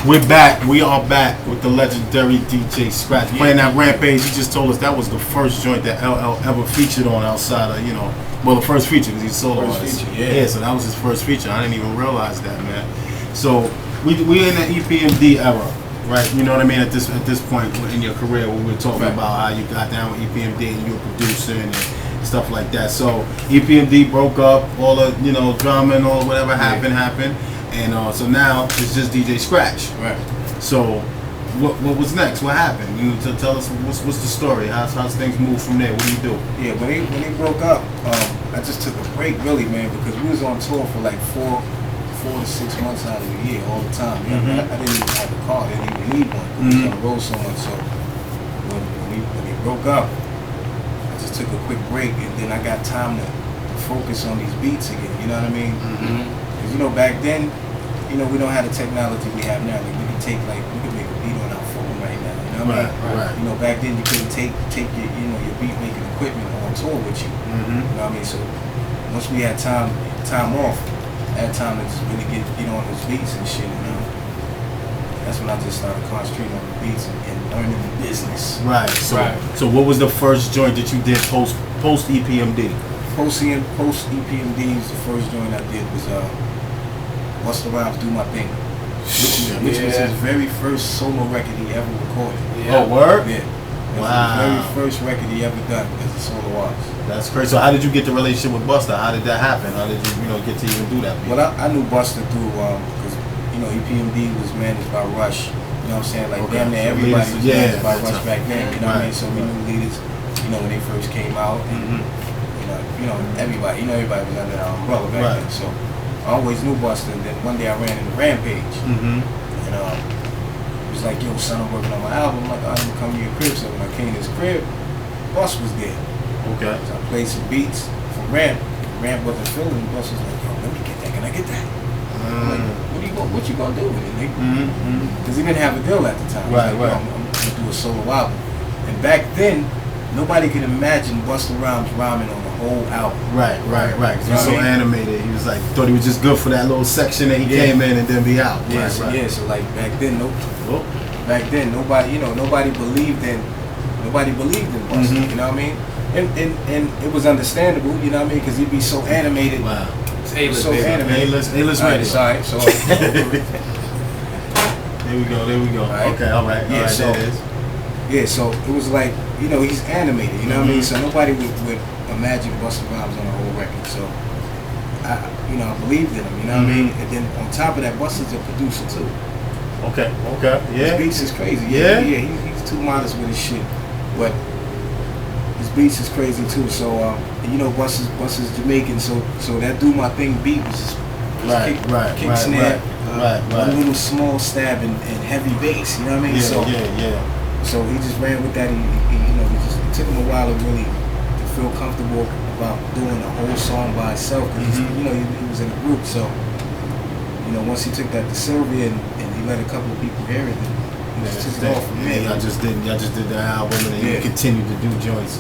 We're back. We are back with the legendary DJ Scratch playing that Rampage. He just told us that was the first joint that LL ever featured on outside of, well, the first feature because he's solo artist. Yeah, so that was his first feature. I didn't even realize that, man. So we in the EPMD era, right? You know what I mean? At this point in your career, when we were talking about how you got down with EPMD and you were producing and stuff like that. So EPMD broke up, all the drama and all whatever happened. And so now it's just DJ Scratch. Right. So what was next? What happened? You tell us what's the story? How's things move from there? What do you do? Yeah, when they broke up, I just took a break really, man, because we was on tour for like 4 to 6 months out of the year all the time. I didn't even have a car, I didn't even need one. We was on the road so much. So when they broke up, I just took a quick break, and then I got time to focus on these beats again. You know what I mean? Because back then, we don't have the technology we have now. Like we can make a beat on our phone right now. You know what I mean? Right. Back then you couldn't take your your beat making equipment on tour with you. You know what I mean? So once we had time off, I had time to just really get on those beats and shit. That's when I just started concentrating on the beats and learning the business. Right. So what was the first joint that you did post EPMD? Post EPMD's the first joint I did was Busta Rhymes Do My Thing, which was his very first solo record he ever recorded. Oh, word? Yeah. Wow. The very first record he ever done as a solo artist. That's crazy. So how did you get the relationship with Busta? How did that happen? How did you get to even do that? Well, I knew Busta through because EPMD was managed by Rush. You know what I'm saying? Like damn near everybody was managed by Rush back then. You know what I mean? So we knew leaders. When they first came out, and everybody was under our umbrella back then. So I always knew Busta, and then one day I ran into Rampage, and he was like, "Yo, son, I'm working on my album." I'm like, "I'm gonna come to your crib." So when I came to his crib, Bus was there. Okay. So I played some beats from Ramp. Ramp wasn't feeling it. Bus was like, "Yo, let me get that. Can I get that?" I'm like, what you gonna do with it, nigga? Because he didn't have a deal at the time. Right. I'm gonna do a solo album. And back then, nobody could imagine Busta Rhymes rhyming on the whole album. Right. Because he was so animated. He was like, thought he was just good for that little section that he came in and then be out. Yeah, so like back then, nobody believed in Busta. You know what I mean? And it was understandable. You know what I mean? Because he'd be so animated. Wow. A-list, so animated. A-list radio. Sorry. So there we go. Right. Okay, all right. Yeah, so it was like, he's animated, you know what I mean? So nobody would imagine Busta Rhymes on the whole record. So I believed in him, you know what I mean? And then on top of that, Busta's a producer too. Okay. Yeah. His beats is crazy. Yeah. He's too modest with his shit. But his beats is crazy too. So Busta's Jamaican, so that Do My Thing beat was just kick snare, one little small stab and heavy bass, you know what I mean? So he just ran with that. It took him a while to really feel comfortable about doing the whole song by himself. Because he was in a group. So once he took that to Sylvia and he let a couple of people hear it, then he just took it off from there. Y'all just did the album and then you continued to do joints.